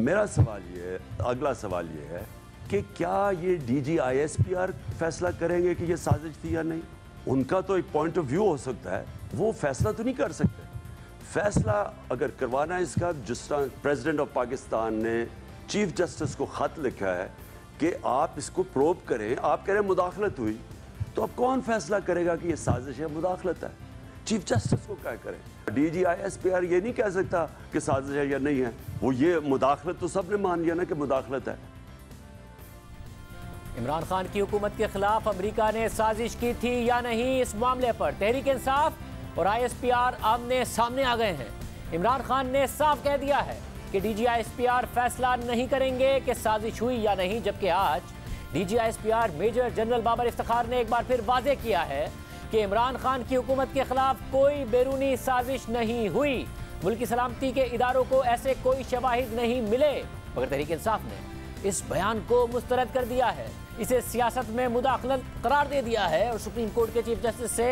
मेरा सवाल ये है, अगला सवाल ये है कि क्या ये डीजी ISPR फैसला करेंगे कि ये साजिश थी या नहीं? उनका तो एक पॉइंट ऑफ व्यू हो सकता है, वो फैसला तो नहीं कर सकते। फैसला अगर करवाना है इसका, जिस तरह प्रेसिडेंट ऑफ पाकिस्तान ने चीफ जस्टिस को खत लिखा है कि आप इसको प्रोब करें, आप कह रहे हैं मुदाखलत हुई, तो अब कौन फैसला करेगा कि ये साजिश है, मुदाखलत है? चीफ जस्टिस को क्या करें? डीजी ISPR ये नहीं कह सकता कि साजिश है या नहीं है। वो ये मुदाखलत तो सबने मान लिया ना कि मुदाखलत है। इमरान खान की हुकूमत के खिलाफ अमेरिका ने साजिश की थी या नहीं, इस मामले पर तहरीक इंसाफ और ISPR आमने सामने आ गए हैं। इमरान खान ने साफ कह दिया है कि डीजी ISPR फैसला नहीं करेंगे कि साजिश हुई या नहीं, जबकि आज DG ISPR major general Babar Iftikhar ने एक बार फिर वाज़ेह किया है कि इमरान खान की हुकूमत के खिलाफ कोई बैरूनी साजिश नहीं हुई। मुल्की सलामती के इदारों को ऐसे कोई शवाहिद नहीं मिले, मगर तहरीक इंसाफ ने इस बयान को मुस्तरद कर दिया है, इसे सियासत में मुदाखलत करार दे दिया है और सुप्रीम कोर्ट के चीफ जस्टिस से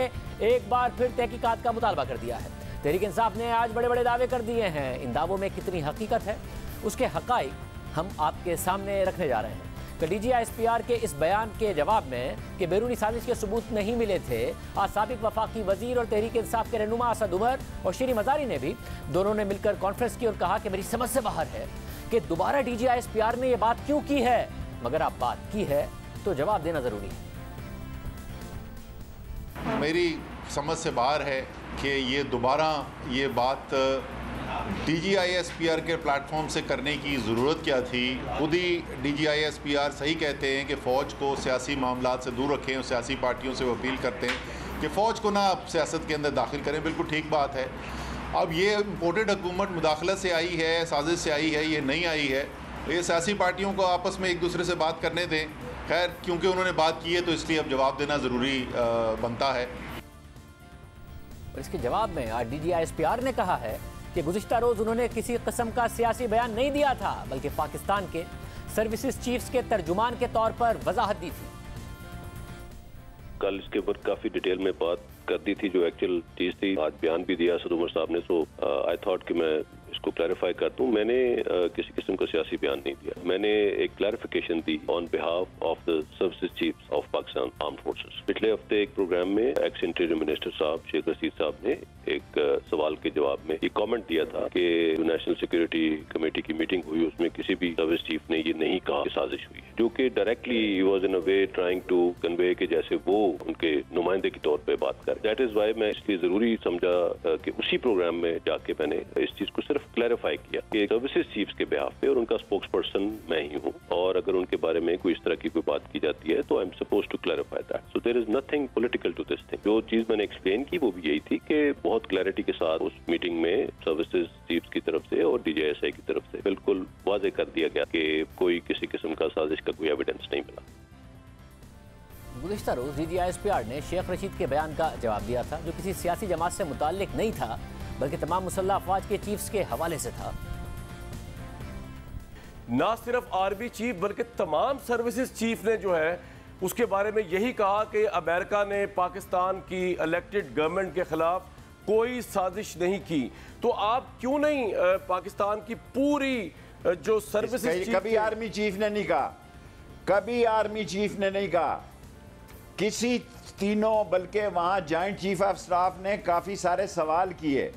एक बार फिर तहकीकात का मुतालबा कर दिया है। तहरीक इंसाफ ने आज बड़े बड़े दावे कर दिए हैं। इन दावों में कितनी हकीकत है, उसके हकाइक हम आपके सामने रखने जा रहे हैं। तो डीजी ISPR के इस बयान के जवाब में कि बैरूनी साजिश के सबूत नहीं मिले थे, आज साबिक वफाकी वजीर और तहरीक इंसाफ के रहनुमा असद उमर और शीरी मजारी ने भी दोनों ने मिलकर कॉन्फ्रेंस की और कहा कि मेरी समझ से बाहर है कि दोबारा डीजी ISPR ने यह बात क्यों की है, मगर आप बात की है तो जवाब देना जरूरी है। मेरी समझ से बाहर है कि ये दोबारा ये बात डीजी ISPR के प्लेटफॉर्म से करने की ज़रूरत क्या थी। खुद ही डीजी ISPR सही कहते हैं कि फ़ौज को सियासी मामलात से दूर रखें और सियासी पार्टियों से वो अपील करते हैं कि फ़ौज को ना आप सियासत के अंदर दाखिल करें। बिल्कुल ठीक बात है। अब ये इम्पोर्टेड हुकूमत मुदाखलत से आई है, साजिश से आई है, ये नहीं आई है। ये सियासी पार्टियों को आपस में एक दूसरे से बात करने दें। खैर, क्योंकि उन्होंने बात की है तो इसलिए अब जवाब देना ज़रूरी बनता है। और इसके जवाब में आज डीजी ISPR ने कहा है कि गुज़िश्ता रोज़ उन्होंने किसी किस्म का सियासी बयान नहीं दिया था, बल्कि पाकिस्तान के सर्विसेज चीफ्स के तर्जुमान के तौर पर वजाहत दी थी। कल इसके ऊपर काफ़ी डिटेल में बात कर दी थी, जो एक्चुअल चीज़ थी। आज बयान भी दिया असद उमर साहब ने, सो आई थॉट कि मैं इसको क्लैरिफाई कर दूं। मैंने किसी किस्म का सियासी बयान नहीं दिया। मैंने एक clarification the on behalf of the services chiefs of Pakistan armed forces. पिछले हफ्ते एक प्रोग्राम में एक्स इंटीरियर मिनिस्टर साहब शेख रशीद साहब ने एक सवाल के जवाब में ये कमेंट दिया था कि नेशनल सिक्योरिटी कमेटी की मीटिंग हुई, उसमें किसी भी सर्विस चीफ ने ये नहीं कहा कि साजिश हुई, जो कि डायरेक्टली ही was in a way trying to convey कि जैसे वो उनके नुमाइंदे के तौर पे बात कर। दैट इज वाई मैं इसलिए जरूरी समझा कि उसी प्रोग्राम में जाके मैंने इस चीज को सिर्फ क्लैरिफाई किया कि सर्विसेज चीफ्स के बिहाफ पे, और उनका स्पोक्स पर्सन मैं ही हूँ, और अगर उनके बारे में कोई इस तरह की कोई बात की जाती है तो I am suppose to clarify that. So there is nothing political to this thing. जो चीज मैंने एक्सप्लेन की वो भी यही थी कि बहुत क्लैरिटी के साथ उस मीटिंग में सर्विसेज चीफ्स की तरफ से और DGSI की तरफ से बिल्कुल वाजे कर दिया गया कि कोई किसी किस्म का साजिश का कोई एविडेंस नहीं मिला। गुज़िश्ता रोज़ डीजी ISPR ने शेख रशीद के बयान का जवाब दिया था, जो किसी सियासी जमात से मुताल्लिक नहीं था, बल्कि तमाम मुसल्लह अफवाज के चीफ्स के हवाले से था। ना सिर्फ आर्मी चीफ बल्कि तमाम सर्विसेज चीफ ने जो है उसके बारे में यही कहा कि अमेरिका ने पाकिस्तान की इलेक्टेड गवर्नमेंट के खिलाफ कोई साजिश नहीं की। तो आप क्यों नहीं पाकिस्तान की पूरी जो सर्विसेज चीफ, कभी आर्मी चीफ ने नहीं कहा, कभी आर्मी चीफ ने नहीं कहा किसी तीनों, बल्कि वहाँ जॉइंट चीफ ऑफ स्टाफ ने काफ़ी सारे सवाल किए।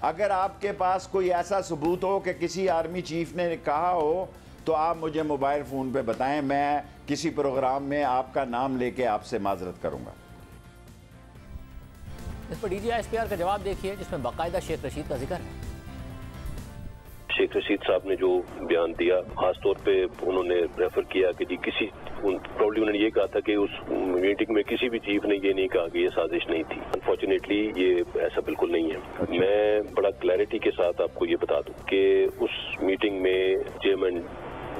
अगर आपके पास कोई ऐसा सबूत हो कि किसी आर्मी चीफ ने कहा हो तो आप मुझे मोबाइल फ़ोन पे बताएं, मैं किसी प्रोग्राम में आपका नाम लेके आपसे माजरत करूँगा। इस पर डीजी ISPR का जवाब देखिए, जिसमें बाकायदा शेख रशीद का जिक्र है। शेख रशीद साहब ने जो बयान दिया, खासतौर पे उन्होंने रेफर किया कि जी किसी प्रॉब्लम उन्होंने ये कहा था कि उस मीटिंग में किसी भी चीफ ने ये नहीं कहा कि ये साजिश नहीं थी। अनफॉर्चुनेटली ये ऐसा बिल्कुल नहीं है। मैं बड़ा क्लैरिटी के साथ आपको ये बता दूं कि उस मीटिंग में chairman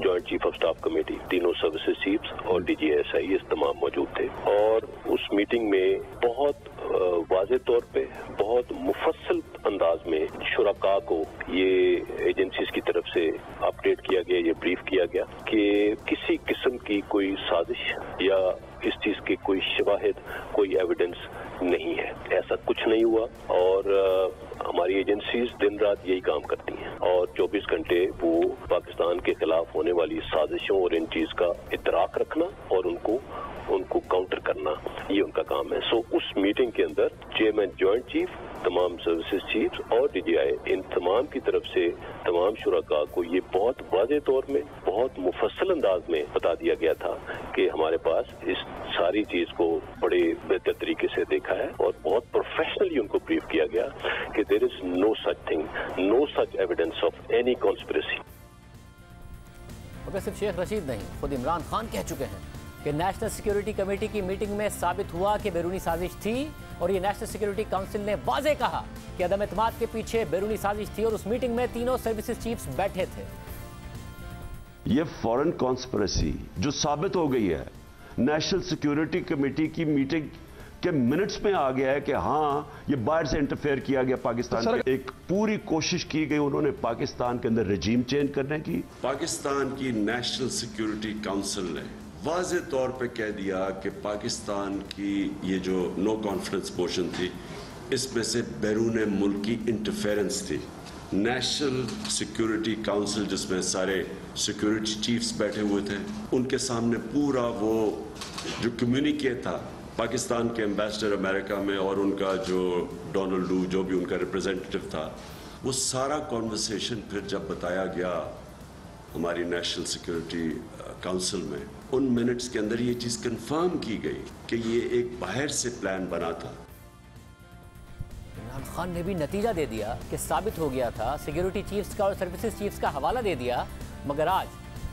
joint chief of staff committee, तीनों सर्विसेज चीफ्स और DGSI ये तमाम मौजूद थे, और उस मीटिंग में बहुत वाज़े तौर पे बहुत मुफस्सल अंदाज में शुरका को ये एजेंसीज की तरफ से अपडेट किया गया, ये ब्रीफ किया गया कि किसी किस्म की कोई साजिश या इस चीज के कोई शवाहिद, कोई एविडेंस नहीं है, ऐसा कुछ नहीं हुआ। और हमारी एजेंसीज दिन रात यही काम करती हैं और 24 घंटे वो पाकिस्तान के खिलाफ होने वाली साजिशों और इन चीज का इतराक रखना और उनको काउंटर करना, ये उनका काम है। सो उस मीटिंग के अंदर चेयरमैन जॉइंट चीफ, तमाम सर्विसेज चीफ और डीजीआई, इन तमाम की तरफ से तमाम शुरका को ये बहुत वाज़ेह तौर में, बहुत मुफस्सल अंदाज में बता दिया गया था कि हमारे पास इस सारी चीज को बड़े बेहतर तरीके से देखा है और बहुत प्रोफेशनली उनको ब्रीफ किया गया कि there is no such thing, no such evidence of any conspiracy. मगर सिर्फ शेख रशीद नहीं, खुद इमरान खान कह चुके हैं कि नेशनल सिक्योरिटी कमेटी की मीटिंग में साबित हुआ कि बैरूनी साजिश थी और ये नेशनल सिक्योरिटी काउंसिल ने वाज़ेह कहा कि अदम एतमाद के पीछे बैरूनी साजिश थी और उस मीटिंग में तीनों सर्विसेज चीफ्स बैठे थे। ये फॉरेन कॉन्स्पिरेसी जो साबित हो गई है, नेशनल सिक्योरिटी कमेटी की मीटिंग के मिनट्स में आ गया है कि हाँ ये बाहर से इंटरफेयर किया गया पाकिस्तान के। एक पूरी कोशिश की गई उन्होंने पाकिस्तान के अंदर रजीम चेंज करने की। पाकिस्तान की नेशनल सिक्योरिटी काउंसिल ने वाज़ेह तौर पे कह दिया कि पाकिस्तान की ये जो नो कॉन्फिडेंस मोशन थी, इसमें से बैरून मुल्क की इंटरफेरेंस थी। नेशनल सिक्योरिटी काउंसिल जिसमें सारे सिक्योरिटी चीफ्स बैठे हुए थे, उनके सामने पूरा वो जो कम्युनिके था पाकिस्तान के एम्बेसडर अमेरिका में और उनका जो डोनाल्ड लू जो भी उनका रिप्रेजेंटेटिव था, वो सारा कॉन्वर्सेशन फिर जब बताया गया हमारी नेशनल सिक्योरिटी काउंसिल में, उन मिनट्स के अंदर ये चीज कंफर्म की गई कि ये एक बाहर से प्लान बना था। इमरान खान ने भी नतीजा दे दिया कि साबित हो गया था, सिक्योरिटी चीफ्स का और सर्विसेज चीफ्स का हवाला दे दिया। मगर आज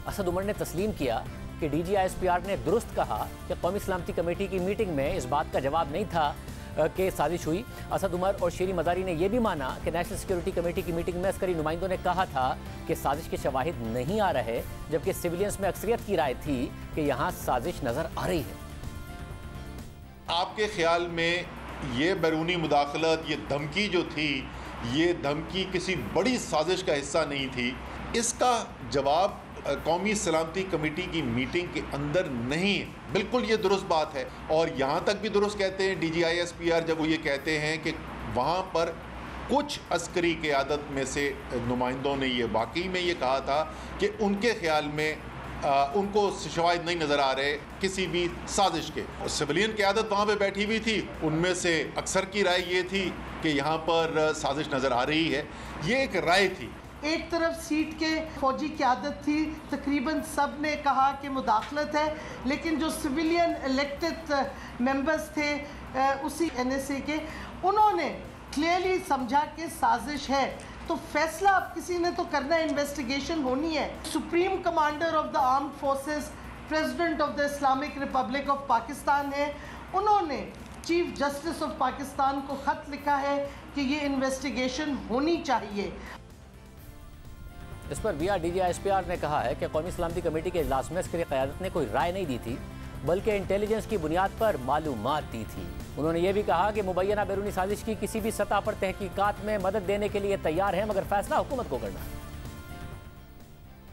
असद उमर ने तस्लीम किया कि DGISPR ने दुरुस्त कहा कि कौमी सलामती कमेटी की मीटिंग में इस बात का जवाब नहीं था कि साजिश हुई। असद उमर और शेरी मजारी ने यह भी माना कि नेशनल सिक्योरिटी कमेटी की मीटिंग में अस्करी नुमाइंदों ने कहा था कि साजिश के शवाहिद नहीं आ रहे, जबकि सिविलियंस में अक्सरियत की राय थी कि यहाँ साजिश नजर आ रही है। आपके ख्याल में ये बैरूनी मुदाखलत, ये धमकी जो थी, ये धमकी किसी बड़ी साजिश का हिस्सा नहीं थी? इसका जवाब कौमी सलामती कमेटी की मीटिंग के अंदर नहीं है। बिल्कुल ये दुरुस्त बात है और यहाँ तक भी दुरुस्त कहते हैं DGISPR जब वो ये कहते हैं कि वहाँ पर कुछ अस्करी क़यादत में से नुमाइंदों ने ये वाकई में ये कहा था कि उनके ख्याल में उनको शवाहिद नहीं नज़र आ रहे किसी भी साजिश के। सिविलियन क़यादत वहाँ पे बैठी हुई थी, उनमें से अक्सर की राय ये थी कि यहाँ पर साजिश नज़र आ रही है। ये एक राय थी। एक तरफ सीट के फौजी क़यादत थी, तकरीबन सब ने कहा कि मुदाखलत है, लेकिन जो सिविलियन इलेक्टेड मेंबर्स थे उसी NSA के, उन्होंने क्लियरली समझा कि साजिश है। तो फैसला अब किसी ने तो करना है, इन्वेस्टिगेशन होनी है। Supreme commander of the armed forces, president of the Islamic Republic of Pakistan है, उन्होंने चीफ जस्टिस ऑफ पाकिस्तान को ख़त लिखा है कि ये इन्वेस्टिगेशन होनी चाहिए। इस पर DGISPR ने कहा है कि कौमी सलामती कमेटी के इजलास में अस्करी क़यादत ने कोई राय नहीं दी थी, बल्कि इंटेलिजेंस की बुनियाद पर मालूमात दी थी। उन्होंने ये भी कहा कि मुबैना बैरूनी साजिश की किसी भी सतह पर तहकीकात में मदद देने के लिए तैयार है, मगर फैसला हुकूमत को करना है।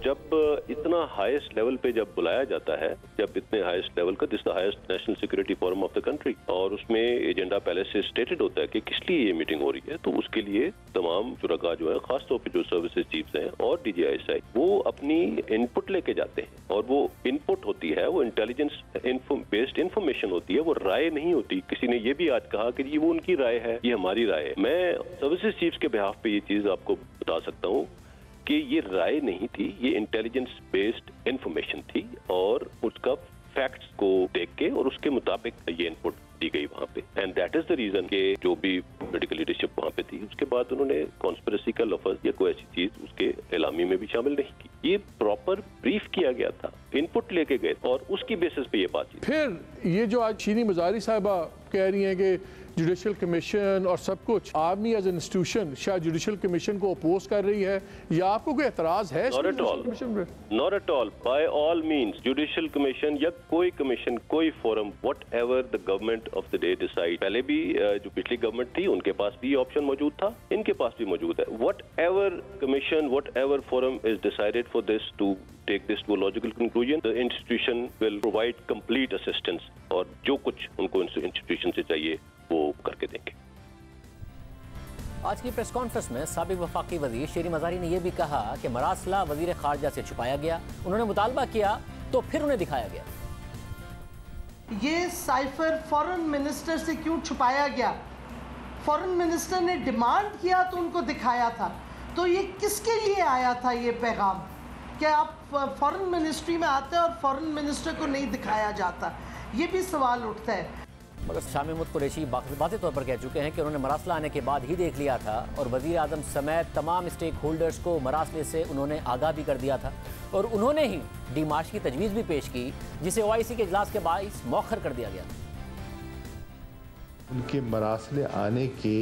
जब इतना हाईएस्ट लेवल पे जब बुलाया जाता है, जब इतने हाईएस्ट लेवल का, this the highest national security forum of the country, और उसमें एजेंडा पहले से स्टेटेड होता है कि किस लिए ये मीटिंग हो रही है, तो उसके लिए तमाम शुरका जो है, खासतौर पे जो सर्विसेज चीफ्स हैं और DGISI, वो अपनी इनपुट लेके जाते हैं और वो इनपुट होती है, वो इंटेलिजेंस बेस्ड इंफॉर्मेशन होती है, वो राय नहीं होती। किसी ने ये भी आज कहा कि ये वो उनकी राय है, ये हमारी राय है। मैं सर्विसेज चीफ्स के बिहाफ पे ये चीज आपको बता सकता हूँ कि ये राय नहीं थी, ये इंटेलिजेंस बेस्ड इंफॉर्मेशन थी और उसका फैक्ट्स को देख के और उसके मुताबिक ये इनपुट दी गई वहाँ पे। And that is the reason कि जो भी मेडिकल लीडरशिप वहाँ पे थी, उसके बाद उन्होंने कॉन्स्पिरेसी का लफ्ज या कोई ऐसी चीज उसके एलामी में भी शामिल नहीं की। ये प्रॉपर ब्रीफ किया गया था, इनपुट लेके गए और उसकी बेसिस पे ये बात। फिर ये जो आज शीरी मजारी साहिबा कह रही हैं कि जुडिशल कमीशन और सब कुछ, आर्मी एज इंस्टीट्यूशन शायद जुडिशल कमीशन को अपोज कर रही है, या आपको कोई एतराज है? Not at all, by all means judicial commission या कोई कमीशन, कोई forum, whatever the government of the day decide. पहले भी जो पिछली गवर्नमेंट थी उनके पास भी ऑप्शन मौजूद था, इनके पास भी मौजूद है। Whatever commission, whatever forum is decided for this to take this to a logical conclusion, the institution will provide complete assistance और जो कुछ उनको institution से चाहिए वो करके देंगे। आज की प्रेस कॉन्फ्रेंस में साबिक वफाकी वजीर शेरी मजारी ने यह भी कहा कि मरासला वजीर खारजा से छुपाया गया, उन्होंने मुतालबा किया तो फिर उन्हें दिखाया गया। ये साइफर फॉरेन मिनिस्टर से क्यों छुपाया गया? फॉरेन मिनिस्टर ने डिमांड किया तो उनको दिखाया था। तो ये किसके लिए आया था ये पैगाम? क्या आप फॉरेन मिनिस्ट्री में आते हैं और फॉरेन मिनिस्टर को नहीं दिखाया जाता? ये भी सवाल उठता है। मगर शाह महमूद कुरैशी वाज़ेह तौर पर कह चुके हैं कि उन्होंने मरासला आने के बाद ही देख लिया था और वज़ीर आज़म समेत तमाम स्टेक होल्डर्स को मरासले से उन्होंने आगाह भी कर दिया था और उन्होंने ही डीमार्च की तजवीज़ भी पेश की, जिसे OIC के इजलास के बाइस मौखर कर दिया गया। उनके मरासले आने के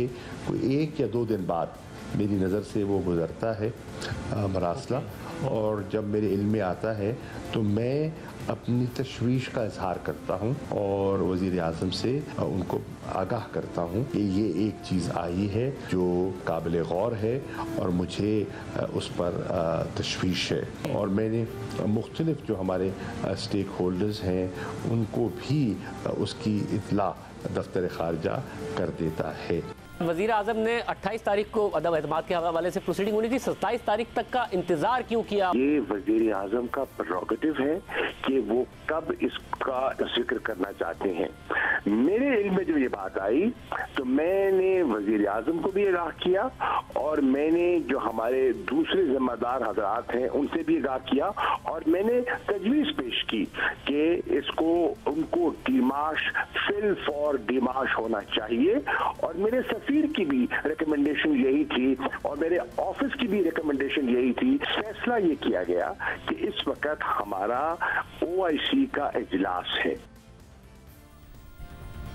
कोई 1 या 2 दिन बाद मेरी नज़र से वो गुज़रता है मरासला, और जब मेरे इल्म में आता है तो मैं अपनी तशवीश का इजहार करता हूँ और वज़ीर आज़म से उनको आगाह करता हूँ कि ये एक चीज़ आई है जो काबिल गौर है और मुझे उस पर तशवीश है। और मैंने मुख्तलिफ जो हमारे स्टेक होल्डर्स हैं उनको भी उसकी इत्तला दफ्तर खारजा कर देता है। वज़ीर आज़म ने 28 तारीख को अदम एतमाद के हवाले से प्रोसीडिंग होनी थी, 27 तारीख तक का इंतजार क्यों किया? ये वज़ीर आज़म का प्रेरोगेटिव है कि वो कब इसका जिक्र करना चाहते हैं। मेरे इल्म में जो ये बात आई तो मैंने वज़ीर आज़म को भी आगाह किया और मैंने जो हमारे दूसरे जिम्मेदार हजरात हैं उनसे भी आगाह किया और मैंने तजवीज़ पेश की कि इसको उनको डिमाश फिल फॉर डिमाश होना चाहिए। और मेरे सफीर की भी रिकमेंडेशन यही थी और मेरे ऑफिस की भी रिकमेंडेशन यही थी। फैसला ये किया गया कि इस वक्त हमारा OIC का इजलास है।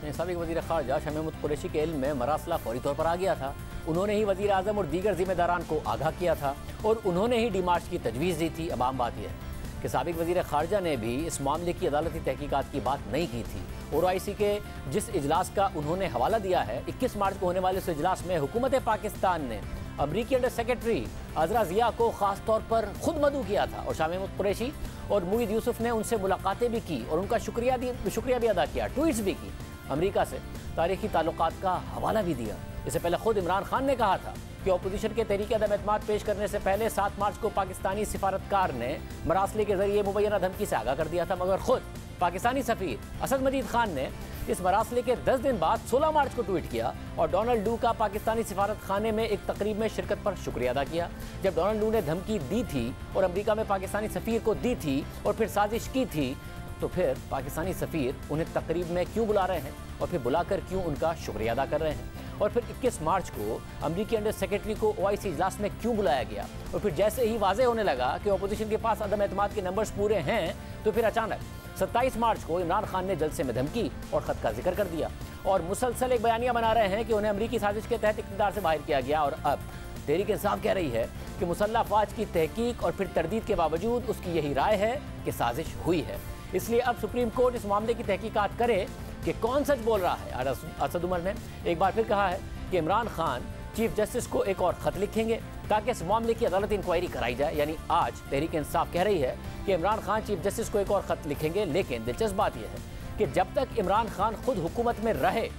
साबिक वज़ीर खारजा शाह महमूद कुरैशी के इल्म में मरासला फौरी तौर पर आ गया था। उन्होंने ही वज़ीर आज़म और दीगर जिम्मेदारान को आगाह किया था और उन्होंने ही डिमार्च की तजवीज़ दी थी। अब आम बात यह है कि साबिक वज़ीर खारजा ने भी इस मामले की अदालती तहकीकात की बात नहीं की थी और OIC के जिस इजलास का उन्होंने हवाला दिया है, 21 मार्च को होने वाले इस इजलास में हुकूमत पाकिस्तान ने अमरीकी अंडर सेक्रेटरी अजरा ज़िया को ख़ास तौर पर खुद मदऊ किया था और शाह महमूद कुरैशी और मुईद यूसुफ ने उनसे मुलाकातें भी की और उनका शुक्रिया भी अदा किया, ट्वीट्स भी की, अमरीका से तारीखी ताल्लुकात का हवाला भी दिया। इससे पहले खुद इमरान खान ने कहा था कि अपोजिशन के तहरीक अदम एतमाद पेश करने से पहले 7 मार्च को पाकिस्तानी सिफारतकार ने मरासले के जरिए मुबैना धमकी से आगाह कर दिया था, मगर खुद पाकिस्तानी सफ़ीर असद मजीद खान ने इस मरासले के 10 दिन बाद 16 मार्च को ट्वीट किया और डोनाल्ड लू का पाकिस्तानी सिफारत खाने में एक तकरीब में शिरकत पर शुक्रिया अदा किया। जब डोनाल्ड लू ने धमकी दी थी और अमेरिका में पाकिस्तानी सफ़ीर को दी थी और फिर साजिश की थी, तो फिर पाकिस्तानी सफ़ीर उन्हें तकरीब में क्यों बुला रहे हैं और फिर बुलाकर क्यों उनका शुक्रिया अदा कर रहे हैं? और फिर 21 मार्च को अमरीकी अंडर सेक्रेटरी को OIC इजलास में क्यों बुलाया गया? और फिर जैसे ही वाज़ेह होने लगा कि अपोजिशन के पास अदम एतमाद के नंबर्स पूरे हैं, तो फिर अचानक 27 मार्च को इमरान खान ने जलसे में धमकी और ख़त का जिक्र कर दिया और मुसलसल एक बयानिया बना रहे हैं कि उन्हें अमरीकी साजिश के तहत इक़्तिदार से बाहर किया गया। और अब तहरीक इंसाफ कह रही है कि मुसल्लह अफवाज की तहकीक और फिर तरदीद के बावजूद उसकी यही राय है कि साजिश हुई है। इसलिए अब सुप्रीम कोर्ट इस मामले की तहकीकात करे कि कौन सच बोल रहा है। असद उमर ने एक बार फिर कहा है कि इमरान खान चीफ जस्टिस को एक और ख़त लिखेंगे ताकि इस मामले की अदालती इंक्वायरी कराई जाए। यानी आज तहरीक इंसाफ कह रही है कि इमरान खान चीफ जस्टिस को एक और ख़त लिखेंगे, लेकिन दिलचस्प बात यह है कि जब तक इमरान खान खुद हुकूमत में रहे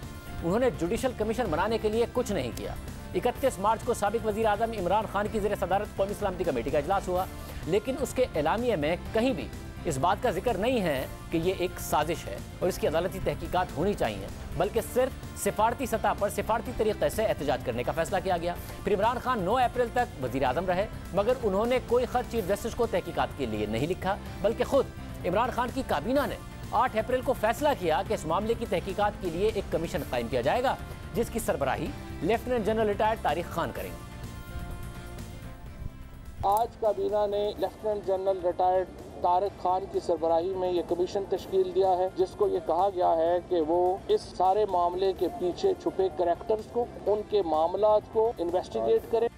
उन्होंने जुडिशल कमीशन बनाने के लिए कुछ नहीं किया। 31 मार्च को साबिक वज़ीर आज़म इमरान खान की ज़ेर सदारत कौमी सलामती कमेटी का इजलास हुआ, लेकिन उसके एलामिये में कहीं भी इस बात का जिक्र नहीं है कि ये एक साजिश है और इसकी अदालती तहकीकात होनी चाहिए, बल्कि सिर्फ सिफारती सतह पर सिफारती तरीके से एहतजाज करने का फैसला किया गया। फिर इमरान खान 9 अप्रैल तक वज़ीर आज़म रहे, मगर उन्होंने कोई ख़त चीफ जस्टिस को तहकीकात के लिए नहीं लिखा, बल्कि खुद इमरान खान की काबीना ने 8 अप्रैल को फैसला किया कि इस मामले की तहकीकात के लिए एक कमीशन कायम किया जाएगा, जिसकी सरबराही lieutenant general retired Tariq Khan करेंगे। आज काबीना ने lieutenant general retired Tariq Khan की सरबराही में ये कमीशन तश्कील दिया है, जिसको ये कहा गया है कि वो इस सारे मामले के पीछे छुपे करैक्टर्स को, उनके मामलात को इन्वेस्टिगेट करे।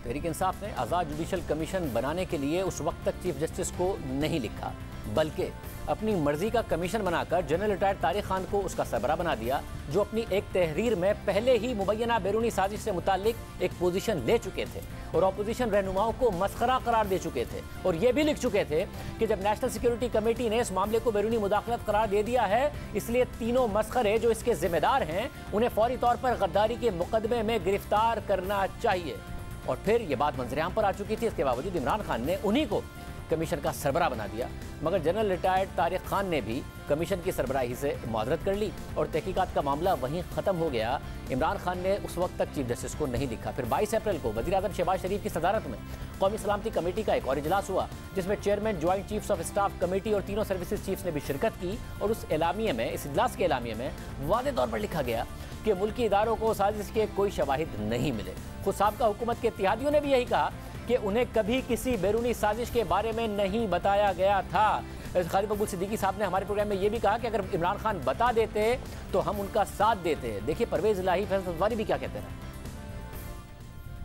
तहरीक इंसाफ ने आज़ाद जुडिशल कमीशन बनाने के लिए उस वक्त तक चीफ जस्टिस को नहीं लिखा, बल्कि अपनी मर्जी का कमीशन बनाकर जनरल रिटायर्ड तारिक खान को उसका सरबराह बना दिया, जो अपनी एक तहरीर में पहले ही मुबैना बैरूनी साजिश से मुताल्लिक एक पोजीशन ले चुके थे और अपोजिशन रहनुमाओं को मस्खरा करार दे चुके थे और ये भी लिख चुके थे कि जब नेशनल सिक्योरिटी कमेटी ने इस मामले को बैरूनी मुदाखलत करार दे दिया है, इसलिए तीनों मस्खरे जो इसके जिम्मेदार हैं उन्हें फौरी तौर पर गद्दारी के मुकदमे में गिरफ्तार करना चाहिए। और फिर ये बात मंजरेआम पर आ चुकी थी। इसके बावजूद इमरान खान ने उन्हीं को कमीशन का सरबराह बना दिया, मगर जनरल रिटायर्ड तारिक खान ने भी कमीशन की सरबराही से मुआवरत कर ली और तहकीकात का मामला वहीं ख़त्म हो गया। इमरान खान ने उस वक्त तक चीफ जस्टिस को नहीं दिखा। फिर 22 अप्रैल को वज़ीर-ए-आज़म शहबाज शरीफ की सदारत में कौमी सलामती कमेटी का एक और इजलास हुआ, जिसमें chairman joint chiefs of staff committee और तीनों सर्विसेज चीफ्स ने भी शिरकत की। और उस एलामिये में, इस इजलास के एलामिये में वाज़े तौर पर लिखा गया कि मुल्की इदारों को साजिश के कोई शवाहिद नहीं मिले। खुद साबिक़ा हुकूमत के इत्तेहादियों ने भी यही कहा कि उन्हें कभी किसी बैरूनी साजिश के बारे में नहीं बताया गया था। खालिद मकबूल सिद्दीकी साहब ने हमारे प्रोग्राम में ये भी कहा कि अगर इमरान खान बता देते तो हम उनका साथ देते। देखिए परवेज़ इलाही, फैसल सत्वारी भी क्या कहते हैं।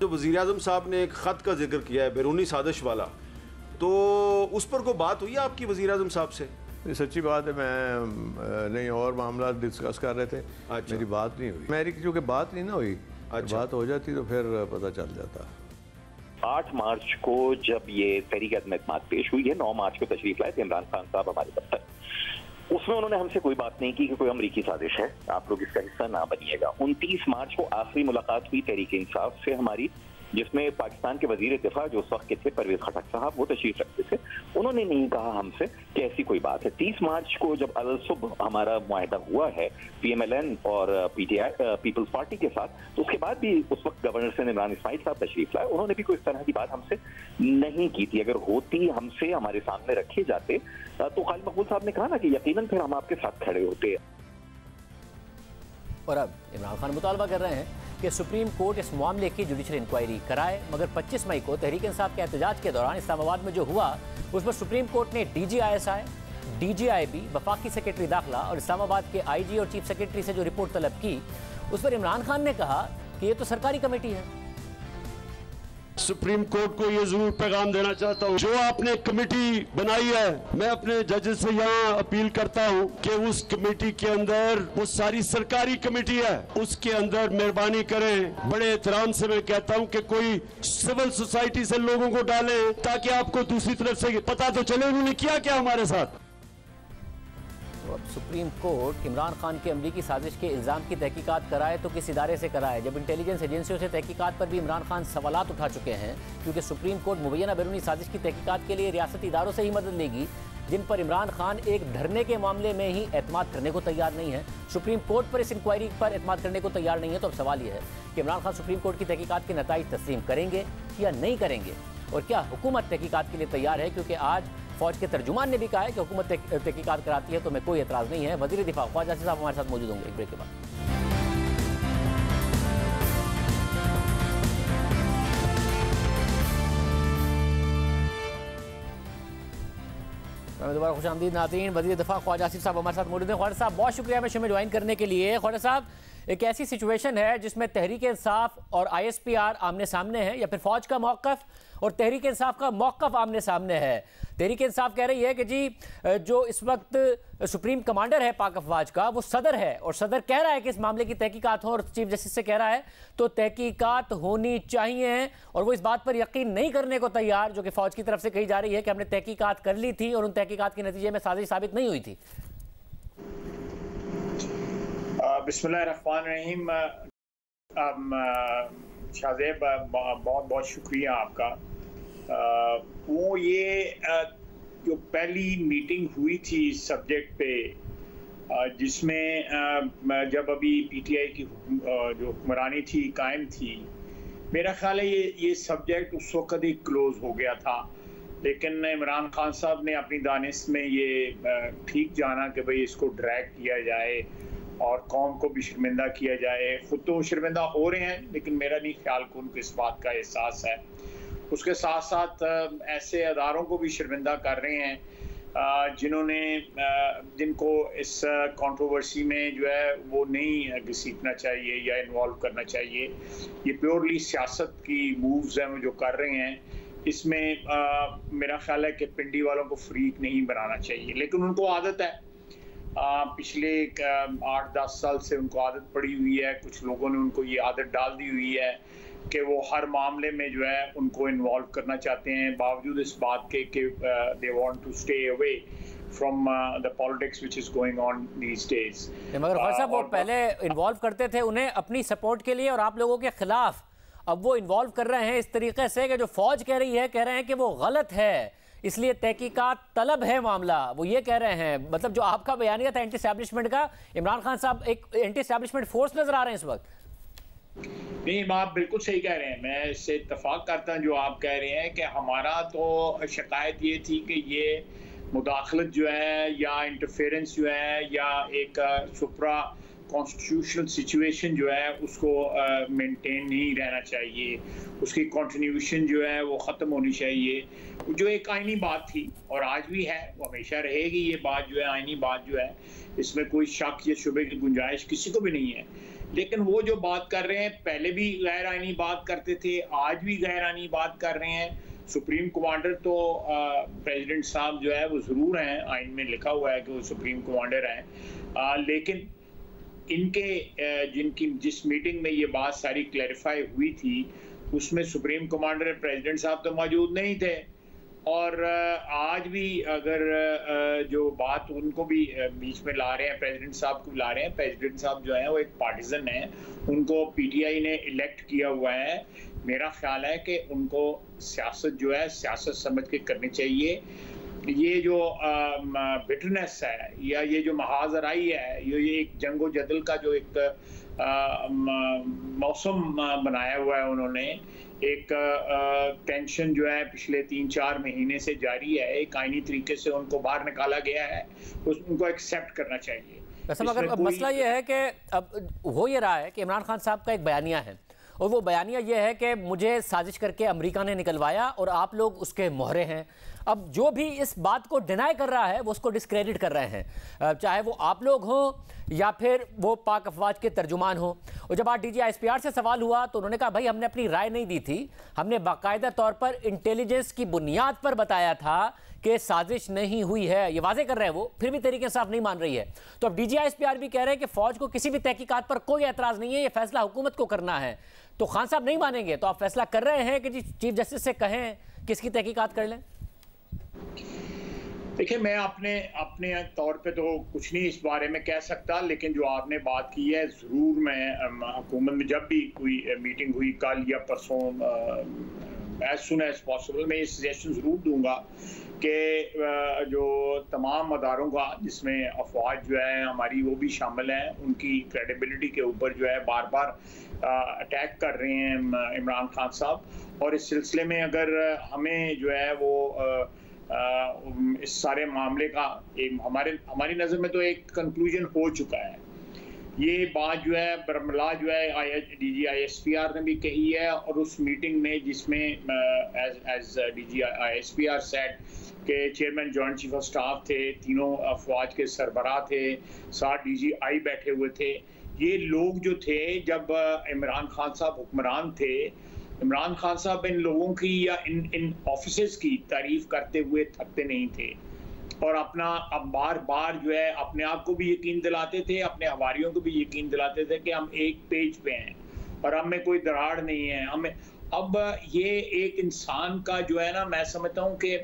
जो वज़ीर-ए-आज़म साहब ने एक ख़त का जिक्र किया है बैरूनी साजिश वाला, तो उस पर कोई बात हुई है आपकी वज़ीर-ए-आज़म साहब से? सच्ची बात है, मैं नहीं और मामला डिस्कस कर रहे थे। अच्छा। मेरी बात नहीं हुई, मेरी क्योंकि बात नहीं ना हुई। अच्छा। बात हो जाती तो फिर पता चल जाता। 8 मार्च को जब ये तहरीक अदम एतमाद पेश हुई है, 9 मार्च को तशरीफ लाए थे इमरान खान साहब हमारे दफ्तर। उसमें उन्होंने हमसे कोई बात नहीं की कि कोई अमरीकी साजिश है, आप लोग इसका हिस्सा ना बनिएगा। 29 मार्च को आखिरी मुलाकात हुई तहरीक इंसाफ से हमारी, जिसमें पाकिस्तान के वजीर दिफा जो उस वक्त के थे परवेज खटक साहब, वो तशरीफ रखते थे। उन्होंने नहीं कहा हमसे कि ऐसी कोई बात है। 30 मार्च को जब अल सुबह हमारा मुआहदा हुआ है PMLN और PTI पीपल्स पार्टी के साथ, तो उसके बाद भी उस वक्त गवर्नर से इमरान इस्माइल साहब तशरीफ लाए, उन्होंने भी कोई इस तरह की बात हमसे नहीं की थी। अगर होती, हमसे हमारे सामने रखे जाते तो खालिद मकबूल साहब ने कहा ना कि यकीनन फिर हम आपके साथ खड़े होते। और अब इमरान खान मुतालबा कर रहे हैं कि सुप्रीम कोर्ट इस मामले की जुडिशल इंक्वायरी कराए, मगर 25 मई को तहरीक इंसाफ के एहतजाज के दौरान इस्लामाबाद में जो हुआ उस पर सुप्रीम कोर्ट ने DGISI, DGIB, वफाकी सेक्रेटरी दाखिला और इस्लामाबाद के IG और चीफ सेक्रेटरी से जो रिपोर्ट तलब की, उस पर इमरान खान ने कहा कि ये तो सरकारी कमेटी है। सुप्रीम कोर्ट को ये जरूर पैगाम देना चाहता हूँ, जो आपने कमेटी बनाई है, मैं अपने जजेस से यहाँ अपील करता हूँ कि उस कमेटी के अंदर, वो सारी सरकारी कमेटी है, उसके अंदर मेहरबानी करें, बड़े एहतराम से मैं कहता हूँ कि कोई सिविल सोसाइटी से लोगों को डालें, ताकि आपको दूसरी तरफ से पता तो चले उन्होंने किया क्या हमारे साथ। तो अब सुप्रीम कोर्ट इमरान खान के अमरीकी साजिश के इल्ज़ाम की तहकीकात कराए तो किस इदारे से कराए, जब इंटेलिजेंस एजेंसियों से तहकीकात पर भी इमरान खान सवालात उठा चुके हैं, क्योंकि सुप्रीम कोर्ट मुबैना बैरूनी साजिश की तहकीकात के लिए रियासती इदारों से ही मदद लेगी, जिन पर इमरान खान एक धरने के मामले में ही एतमाद करने को तैयार नहीं है। सुप्रीम कोर्ट पर इस इंक्वायरी पर एतमाद करने को तैयार नहीं है। तो अब सवाल यह है कि इमरान खान सुप्रीम कोर्ट की तहकीकात के नताइज तस्लीम करेंगे या नहीं करेंगे, और क्या हुकूमत तहकीकात के लिए तैयार है, क्योंकि आज फौज के तर्जुमान ने भी कहा है कि हुकूमत तहकीकात कराती है तो मैं कोई एतराज़ नहीं है। वज़ीर दिफा ख्वाजा आसिफ साहब हमारे साथ मौजूद होंगे एक ब्रेक के बाद। दोबारा खुशामदीद नाज़रीन, वज़ीर दिफा ख्वाजा आसिफ साहब हमारे साथ मौजूद हैं। ख्वाजा साहब बहुत शुक्रिया हमें शो में ज्वाइन करने के लिए। ख्वाजा साहब, एक ऐसी सिचुएशन है जिसमें तहरीक इंसाफ और ISPR आमने सामने है, या फिर फौज का मौक़िफ़ और तहरीक इंसाफ का मौक़िफ़ आमने सामने है। तहरीक इंसाफ कह रही है कि जी जो इस वक्त सुप्रीम कमांडर है पाक अफवाज का, वो सदर है, और सदर कह रहा है कि इस मामले की तहकीकात हो, और चीफ जस्टिस से कह रहा है तो तहकीकात होनी चाहिए, और वो इस बात पर यकीन नहीं करने को तैयार, जो कि फौज की तरफ से कही जा रही है कि हमने तहकीकात कर ली थी और उन तहकीकात के नतीजे में साजिश साबित नहीं हुई थी। बिस्मिल्लाहिर्रहमानिर्रहीम। शाहजेब, बहुत बहुत शुक्रिया आपका। वो ये जो पहली मीटिंग हुई थी इस सब्जेक्ट पे, जिसमें जब अभी PTI की जो हुक्मरानी थी कायम थी, मेरा ख्याल है ये सब्जेक्ट उस वक्त ही क्लोज हो गया था, लेकिन इमरान खान साहब ने अपनी दानिश में ये ठीक जाना कि भाई इसको ड्रैग किया जाए और कौम को भी शर्मिंदा किया जाए। खुद तो शर्मिंदा हो रहे हैं, लेकिन मेरा नहीं ख्याल कि उनको इस बात का एहसास है। उसके साथ साथ ऐसे अदारों को भी शर्मिंदा कर रहे हैं जिनको इस कंट्रोवर्सी में जो है वो नहीं घसीटना चाहिए या इन्वॉल्व करना चाहिए। ये प्योरली सियासत की मूव्स हैं जो कर रहे हैं। इसमें मेरा ख्याल है कि पिंडी वालों को फ्रीक नहीं बनाना चाहिए, लेकिन उनको आदत है, पिछले 8-10 साल से उनको आदत पड़ी हुई है, कुछ लोगों ने उनको ये आदत डाल दी हुई है कि वो हर मामले में जो है उनको इन्वॉल्व करना चाहते हैं, बावजूद इस बात के कि they want to stay away from the politics which is going on these days. मगर खान साहब वो पहले इन्वॉल्व करते थे उन्हें अपनी सपोर्ट के लिए और आप लोगों के खिलाफ, अब वो इन्वॉल्व कर रहे हैं इस तरीके से कि जो फौज कह रहे हैं कि वो गलत है, इसलिए तहकीकात तलब है मामला, वो ये कह रहे हैं। मतलब जो आपका बयानिया था एंटी एस्टैब्लिशमेंट का, इमरान खान साहब एक एंटी एस्टैब्लिशमेंट फोर्स नजर आ रहे हैं इस वक्त। नहीं, आप बिल्कुल सही कह रहे हैं, मैं इससे इत्तेफाक करता हूं जो आप कह रहे हैं कि हमारा तो शिकायत ये थी कि ये मुदाखलत जो है या इंटरफेरेंस जो है या एक सुप्रा कॉन्स्टिट्यूशनल सिचुएशन जो है उसको मेंटेन नहीं रहना चाहिए, उसकी कंटिन्यूशन जो है वो ख़त्म होनी चाहिए, जो एक आईनी बात थी और आज भी है, वो हमेशा रहेगी। ये बात जो है आईनी बात जो है, इसमें कोई शक या शुबे की गुंजाइश किसी को भी नहीं है। लेकिन वो जो बात कर रहे हैं, पहले भी गैर आईनी बात करते थे, आज भी गैर आईनी बात कर रहे हैं। सुप्रीम कमांडर तो प्रेसिडेंट साहब जो है वो ज़रूर हैं, आइन में लिखा हुआ है कि वो सुप्रीम कमांडर हैं, लेकिन इनके जिस मीटिंग में ये बात सारी क्लैरिफाई हुई थी उसमें सुप्रीम कमांडर प्रेसिडेंट साहब तो मौजूद नहीं थे। और आज भी अगर जो बात उनको भी बीच में ला रहे हैं, प्रेसिडेंट साहब को ला रहे हैं, प्रेसिडेंट साहब जो है वो एक पार्टिजन है, उनको पीटीआई ने इलेक्ट किया हुआ है। मेरा ख्याल है कि उनको सियासत जो है सियासत समझ के करनी चाहिए। ये जो बिटरनेस है या ये जो महाजराई है, ये एक जंगो जदल का जो एक मौसम बनाया हुआ है उन्होंने, एक टेंशन जो है पिछले 3-4 महीने से जारी है, एक आईनी तरीके से उनको बाहर निकाला गया है, उनको एक्सेप्ट करना चाहिए। वैसे मगर मसला ये है कि अब हो ये रहा है कि इमरान खान साहब का एक बयानिया है और वो बयानिया ये है कि मुझे साजिश करके अमेरिका ने निकलवाया और आप लोग उसके मोहरे हैं। अब जो भी इस बात को डिनाई कर रहा है वो उसको डिस्क्रेडिट कर रहे हैं, चाहे वो आप लोग हों या फिर वो पाक अफवाज के तर्जुमान हों। और जब आज DGISPR से सवाल हुआ तो उन्होंने कहा भाई हमने अपनी राय नहीं दी थी, हमने बाकायदा तौर पर इंटेलिजेंस की बुनियाद पर बताया था कि साजिश नहीं हुई है। ये वाजे कर रहे हैं वो, फिर भी तहरीक इंसाफ नहीं मान रही है। तो अब DGISPR भी कह रहे हैं कि फौज को किसी भी तहकीकात पर कोई एतराज़ नहीं है, ये फैसला हुकूमत को करना है। तो खान साहब नहीं मानेंगे तो आप फैसला कर रहे हैं कि जी चीफ जस्टिस से कहें किसकी तहकीकात कर लें। देखिए, मैं अपने तौर पे तो कुछ नहीं इस बारे में कह सकता, लेकिन जो आपने बात की है ज़रूर मैं हुकूमत में जब भी कोई मीटिंग हुई कल या परसों, एज सुन एज पॉसिबल मैं ये सजेशन ज़रूर दूंगा कि जो तमाम मदारों का जिसमें अफवाज जो है हमारी वो भी शामिल हैं, उनकी क्रेडिबिलिटी के ऊपर जो है बार बार अटैक कर रहे हैं इमरान खान साहब। और इस सिलसिले में अगर हमें जो है वो इस सारे मामले का हमारी नज़र में तो एक कंक्लूजन हो चुका है। ये बात जो है बरमला जो है DGISPR ने भी कही है, और उस मीटिंग में जिसमें एज DGISPR सेड के chairman joint chief of staff थे, तीनों अफवाज के सरबराह थे, 7 DGI बैठे हुए थे। ये लोग जो थे जब इमरान खान साहब हुक्मरान थे, इमरान खान साहब इन लोगों की या इन ऑफिसर्स की तारीफ करते हुए थकते नहीं थे और अब बार बार जो है अपने आप को भी यकीन दिलाते थे, अपने हवारियों को भी यकीन दिलाते थे कि हम एक पेज पे हैं और हम में कोई दरार नहीं है। हमें अब ये एक इंसान का जो है ना, मैं समझता हूँ कि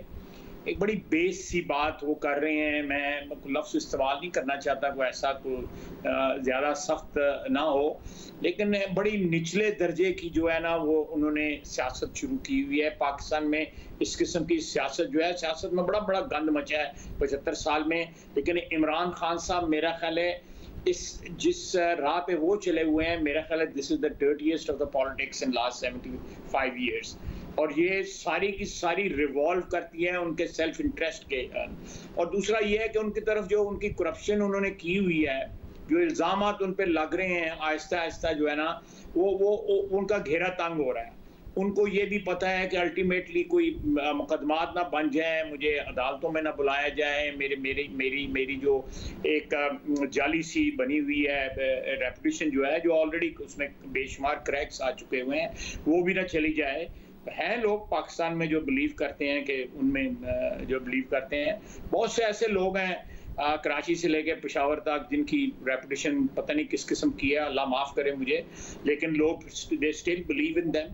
एक बड़ी बेस सी बात वो कर रहे हैं। मैं लफ्ज़ इस्तेमाल नहीं करना चाहता, कोई ऐसा कोई ज़्यादा सख्त ना हो, लेकिन बड़ी निचले दर्जे की जो है ना वो उन्होंने सियासत शुरू की हुई है पाकिस्तान में। इस किस्म की सियासत जो है, सियासत में बड़ा बड़ा गंद मचा है 75 साल में, लेकिन इमरान खान साहब मेरा ख्याल है जिस राह पे वो चले हुए हैं, मेरा ख्याल है this is the dirtiest of the politics in last 75 years. और ये सारी की सारी रिवॉल्व करती है उनके सेल्फ इंटरेस्ट के। और दूसरा ये है कि उनकी तरफ जो उनकी करप्शन उन्होंने की हुई है, जो इल्ज़ामात उन पे लग रहे हैं, आहिस्ता आहिस्ता जो है ना वो उनका घेरा तंग हो रहा है। उनको ये भी पता है कि अल्टीमेटली कोई मुकदमात ना बन जाए, मुझे अदालतों में ना बुलाया जाए, मेरी जो एक जाली सी बनी हुई है रेपुटेशन जो है, जो ऑलरेडी उसमें बेशुमार क्रैक्स आ चुके हुए हैं, वो भी ना चली जाए। हैं लोग पाकिस्तान में जो बिलीव करते हैं कि उनमें जो बिलीव करते हैं, बहुत से ऐसे लोग हैं कराची से लेकर पेशावर तक, जिनकी रेपुटेशन पता नहीं किस किस्म की है, अल्लाह माफ़ करे मुझे, लेकिन लोग they still believe in them.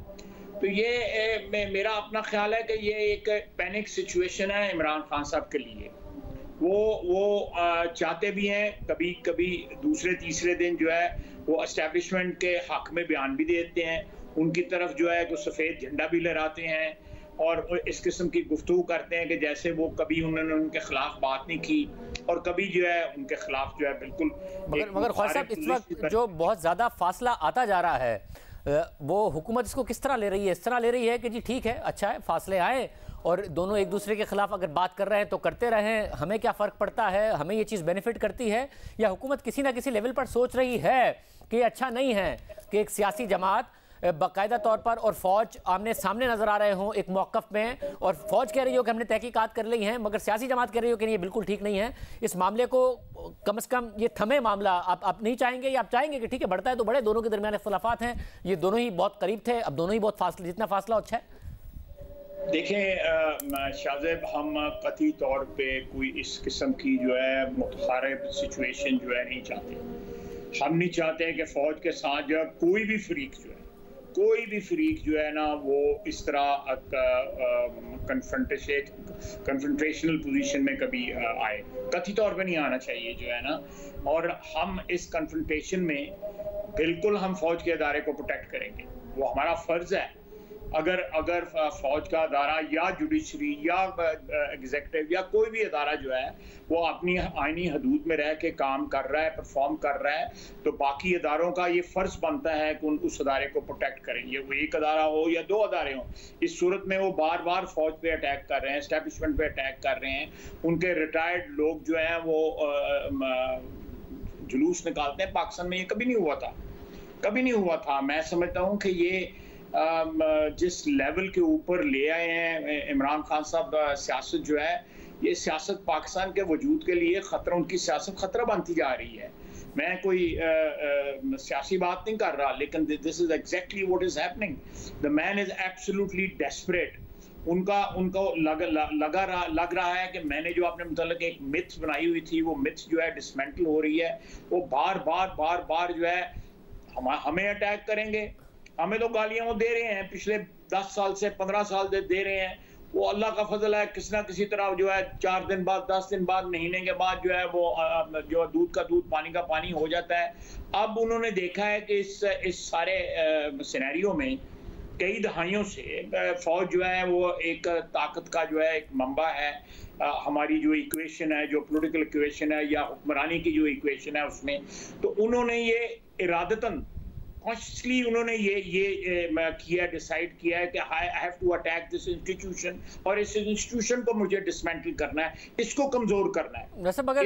तो ये मेरा अपना ख्याल है कि ये एक पैनिक सिचुएशन है इमरान खान साहब के लिए। वो चाहते भी हैं, कभी कभी दूसरे तीसरे दिन जो है वो एस्टेब्लिशमेंट के हक में बयान भी देते हैं, उनकी तरफ जो है तो सफ़ेद झंडा भी लहराते हैं और इस किस्म की गुफ्तगू करते हैं कि जैसे वो कभी उन्होंने उनके खिलाफ बात नहीं की और कभी जो है उनके खिलाफ जो है बिल्कुल। मगर ख्वाजा साहब, इस वक्त जो बहुत ज़्यादा फासला आता जा रहा है, वो हुकूमत इसको किस तरह ले रही है? इस तरह ले रही है कि जी ठीक है, अच्छा है, फासले आए और दोनों एक दूसरे के खिलाफ अगर बात कर रहे हैं तो करते रहें, हमें क्या फ़र्क पड़ता है, हमें ये चीज़ बेनिफिट करती है? या हुकूमत किसी ना किसी लेवल पर सोच रही है कि अच्छा नहीं है कि एक सियासी जमात बाकायदा तौर पर और फ़ौज आमने सामने नज़र आ रहे हों एक मौक़िफ़ में, और फ़ौज कह रही हो कि हमने तहकीकात कर ली हैं, मगर सियासी जमात कह रही हो कि नहीं, ये बिल्कुल ठीक नहीं है, इस मामले को कम से कम ये थमे मामला। आप नहीं चाहेंगे या आप चाहेंगे कि ठीक है बढ़ता है तो बढ़े, दोनों के दरमियान इख्तिलाफ़ात हैं, ये दोनों ही बहुत करीब थे, अब दोनों ही बहुत फासला, जितना फासला अच्छा है। देखें शाहजेब, हम कतई तौर पे कोई इस किस्म की जो है मुतहारिब सिचुएशन जो है नहीं चाहते। हम नहीं चाहते कि फ़ौज के साथ जो है कोई भी फरीक जो है ना वो इस तरह कन्फ्रंटेशनल पोजीशन में कभी आए, कतई तौर पे नहीं आना चाहिए जो है ना। और हम इस कन्फ्रंटेशन में बिल्कुल हम फ़ौज के अदारे को प्रोटेक्ट करेंगे, वो हमारा फ़र्ज़ है। अगर फ़ौज का अदारा या जुडिशरी या एग्जीक्यूटिव या कोई भी अदारा जो है वो अपनी आईनी हदूद में रह के काम कर रहा है, परफॉर्म कर रहा है, तो बाकी अदारों का ये फ़र्ज़ बनता है कि उस अदारे को प्रोटेक्ट करें, ये वो एक अदारा हो या दो अदारे हों। इस सूरत में वो बार बार फ़ौज पे अटैक कर रहे हैं, एस्टेब्लिशमेंट पे अटैक कर रहे हैं, उनके रिटायर्ड लोग जो हैं वो जुलूस निकालते हैं। पाकिस्तान में ये कभी नहीं हुआ था। मैं समझता हूँ कि ये जिस लेवल के ऊपर ले आए हैं इमरान खान साहब सियासत जो है, ये सियासत पाकिस्तान के वजूद के लिए खतरा, उनकी सियासत खतरा बनती जा रही है। मैं कोई सियासी बात नहीं कर रहा, लेकिन this is exactly what is happening. The man is absolutely desperate. उनको लग रहा है कि मैंने जो अपने मतलब एक मिथ बनाई हुई थी, वो मिथ जो है डिसमेंटल हो रही है। वो बार बार जो है हमें अटैक करेंगे, हमें तो गालियां वो दे रहे हैं, पिछले 10 साल से 15 साल से दे रहे हैं। वो अल्लाह का फजल है, किसी ना किसी तरह जो है 4 दिन बाद, 10 दिन बाद, महीने के बाद जो है वो जो दूध का दूध पानी का पानी हो जाता है। अब उन्होंने देखा है कि इस सारे सिनेरियो में कई दहाइयों से फौज जो है वो एक ताकत का जो है एक मंबा है। हमारी जो इक्वेशन है, जो पॉलिटिकल इक्वेशन है या हुक्मरानी की जो इक्वेशन है उसमें, तो उन्होंने ये इरादतन कॉन्शियसली उन्होंने ये किया, डिसाइड किया है कि I have to attack this institution, और इस इंस्टीट्यूशन को मुझे डिसमेंटल करना है, इसको कमजोर करना है।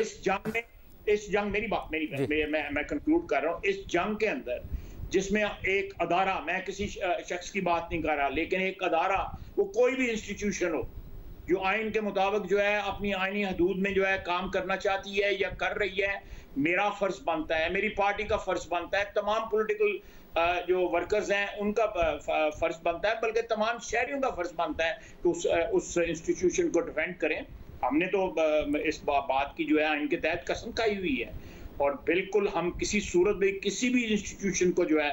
इस जंग मैं कंक्लूड कर रहा हूँ, इस जंग के अंदर जिसमें एक अदारा, मैं किसी शख्स की बात नहीं कर रहा, लेकिन एक अदारा, वो कोई भी इंस्टीट्यूशन हो जो आइन के मुताबिक जो है अपनी आइनी हदूद में जो है काम करना चाहती है या कर रही है, मेरा फर्ज बनता है, मेरी पार्टी का फर्ज बनता है, तमाम पॉलिटिकल जो वर्कर्स हैं उनका फर्ज बनता है, बल्कि तमाम शहरियों का फर्ज बनता है कि उस इंस्टीट्यूशन को डिफेंड करें। हमने तो इस बात की जो है आइन के तहत कसम खाई हुई है, और बिल्कुल हम किसी सूरत में किसी भी इंस्टीट्यूशन को जो है,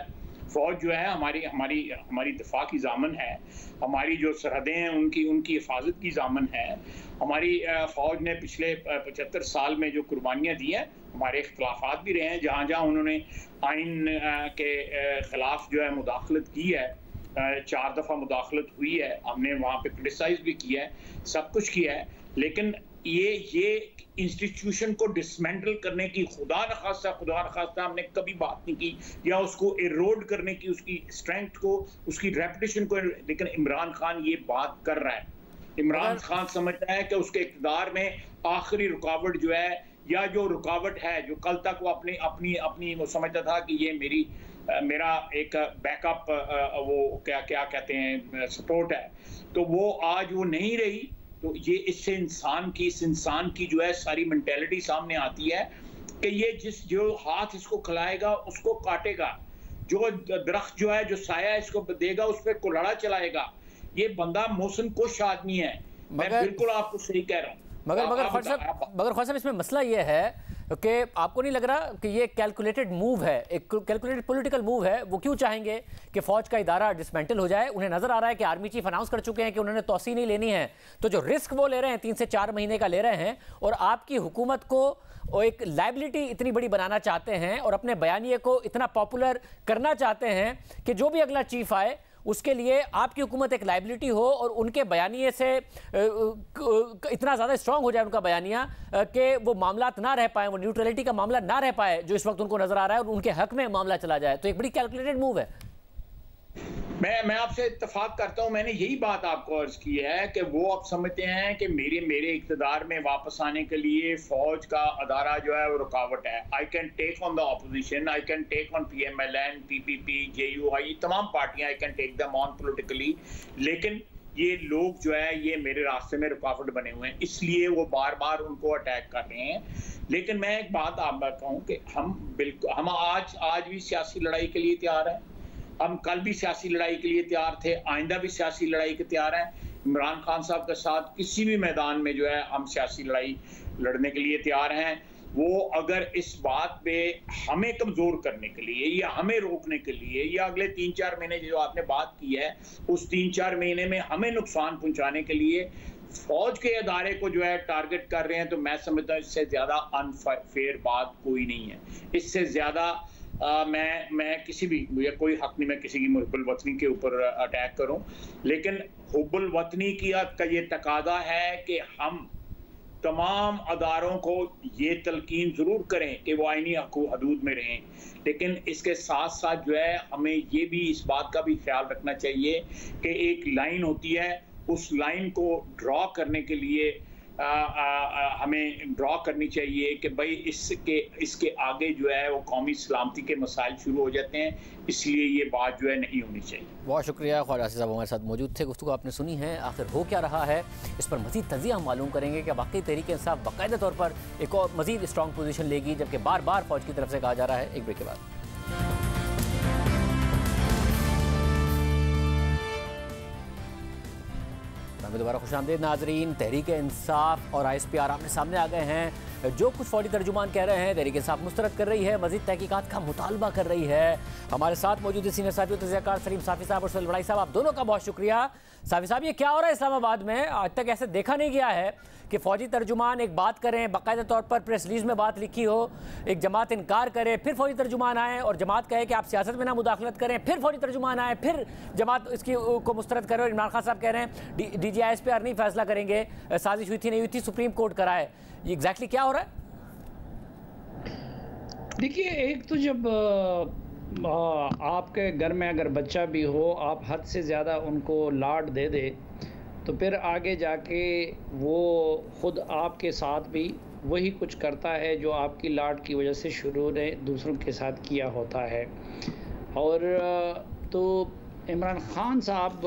फौज जो है हमारी दिफा की जामन है, हमारी जो सरहदें हैं उनकी हिफाजत की जामन है। हमारी फौज ने पिछले 75 साल में जो कुर्बानियाँ दी हैं, हमारे इख्तलाफात भी रहे हैं, जहाँ जहाँ उन्होंने आइन के खिलाफ जो है मुदाखलत की है, 4 दफ़ा मुदाखलत हुई है, हमने वहाँ पे क्रिटिसाइज भी किया है, सब कुछ किया है, लेकिन ये इंस्टीट्यूशन को डिसमेंटल करने की खुदा न खास्ता हमने कभी बात नहीं की, या उसको इरोड करने की, उसकी स्ट्रेंथ को, उसकी रेपुटेशन को। लेकिन इमरान खान ये बात कर रहा है। इमरान खान समझता है कि उसके इक़्तिदार में आखिरी रुकावट जो है, या जो रुकावट है, जो कल तक वो अपनी वो समझता था कि ये मेरा एक बैकअप, वो क्या कहते हैं, सपोर्ट है, तो वो आज वो नहीं रही। तो ये इस इंसान की जो है सारी मेंटेलिटी सामने आती है कि ये जो हाथ इसको खिलाएगा उसको काटेगा, जो दरख्त जो है जो साया इसको देगा उस पर कुल्हाड़ा चलाएगा। ये बंदा मोहसिन कुश आदमी है, मैं बिल्कुल आपको सही कह रहा हूँ। मगर ख्वाजा साहब इसमें मसला ये है कि आपको नहीं लग रहा कि ये कैलकुलेटेड मूव है, एक कैलकुलेटेड पॉलिटिकल मूव है? वो क्यों चाहेंगे कि फौज का इदारा डिसमेंटल हो जाए? उन्हें नजर आ रहा है कि आर्मी चीफ अनाउंस कर चुके हैं कि उन्होंने तोसी नहीं लेनी है, तो जो रिस्क वो ले रहे हैं 3 से 4 महीने का ले रहे हैं, और आपकी हुकूमत को एक लाइबिलिटी इतनी बड़ी बनाना चाहते हैं और अपने बयानिए को इतना पॉपुलर करना चाहते हैं कि जो भी अगला चीफ आए उसके लिए आपकी हुकूमत एक लाइबिलिटी हो और उनके बयानिए से इतना ज़्यादा स्ट्रांग हो जाए उनका बयानिया कि वो मामलात ना रह पाए, वो न्यूट्रलिटी का मामला ना रह पाए जो इस वक्त उनको नजर आ रहा है, और उनके हक में मामला चला जाए। तो एक बड़ी कैलकुलेटेड मूव है। मैं आपसे इत्तेफाक करता हूं। मैंने यही बात आपको अर्ज की है कि वो अब समझते हैं कि मेरे इक़्तिदार में वापस आने के लिए फौज का अदारा जो है वो रुकावट है। I can take on the opposition, I can take on PMLN, PPP, JUI, तमाम पार्टियां, I can take them on politically, लेकिन ये लोग जो है ये मेरे रास्ते में रुकावट बने हुए हैं, इसलिए वो बार बार उनको अटैक कर रहे हैं। लेकिन मैं एक बात आपको कहूँ कि हम आज भी सियासी लड़ाई के लिए तैयार हैं। हम कल भी सियासी लड़ाई के लिए तैयार थे, आइंदा भी सियासी लड़ाई के तैयार हैं। इमरान खान साहब के साथ किसी भी मैदान में जो है हम सियासी लड़ाई लड़ने के लिए तैयार हैं। वो अगर इस बात पे हमें कमज़ोर करने के लिए या हमें रोकने के लिए या अगले 3-4 महीने जो आपने बात की है उस 3-4 महीने में हमें नुकसान पहुंचाने के लिए फौज के अदारे को जो है टारगेट कर रहे हैं, तो मैं समझता हूँ इससे ज़्यादा अनफेयर बात कोई नहीं है। इससे ज़्यादा मैं किसी भी, मुझे कोई हक नहीं मैं किसी की हुब्बुल वतनी के ऊपर अटैक करूं, लेकिन हुब्बुल वतनी का ये तकादा है कि हम तमाम अदारों को ये तलकीन ज़रूर करें कि वो आईनी हदूद में रहें, लेकिन इसके साथ साथ जो है हमें ये भी इस बात का भी ख्याल रखना चाहिए कि एक लाइन होती है, उस लाइन को ड्रॉ करने के लिए हमें ड्रॉ करनी चाहिए कि भाई इसके आगे जो है वो कौमी सलामती के मसाइल शुरू हो जाते हैं, इसलिए ये बात जो है नहीं होनी चाहिए। बहुत शुक्रिया ख्वाजा साहब हमारे साथ मौजूद थे। गुफ्तगू आपने सुनी है, आखिर हो क्या रहा है इस पर मज़ीद तज़िया हम मालूम करेंगे कि वाकई तहरीक इंसाफ बाकायदा तौर पर एक और मज़ीद स्ट्रॉन्ग पोजीशन लेगी, जबकि बार बार फौज की तरफ से कहा जा रहा है। एक ब्रेक के बाद दोबारा खुशामदीद नाजरीन। तहरीक इंसाफ और ISPR आमने सामने आ गए हैं। जो कुछ फौजी तर्जुमान कह रहे हैं तहरीक इंसाफ मुस्तरद कर रही है, मज़ीद तहकीकात का मुतालबा कर रही है। हमारे साथ मौजूद है सीनियर साथी तज़कियाकार सलीम साफ़ी साहब और सुहेल बड़ाई साहब, आप दोनों का बहुत शुक्रिया। साफ़ी साहब, ये क्या हो रहा है इस्लामाबाद में? आज तक ऐसे देखा नहीं गया है कि फ़ौजी तर्जुमान एक बात करें, बाकायदा तौर पर प्रेस रिलीज़ में बात लिखी हो, एक जमात इनकार करे, फिर फ़ौजी तर्जुमान आए और जमात कहे कि आप सियासत में ना मुदाखलत करें, फिर फ़ौजी तर्जुमान आए, फिर जमात इसकी को मुस्तरद करे। और इमरान खान साहब कह रहे हैं DG ISPR नहीं फैसला करेंगे, साजिश हुई थी नहीं हुई थी, सुप्रीम कोर्ट कराए। ये एग्जैक्टली क्या हो रहा है? देखिए, एक तो जब आपके घर में अगर बच्चा भी हो, आप हद से ज़्यादा उनको लाड दे दे, तो फिर आगे जाके वो ख़ुद आपके साथ भी वही कुछ करता है जो आपकी लाड की वजह से शुरू ने दूसरों के साथ किया होता है। और तो इमरान खान साहब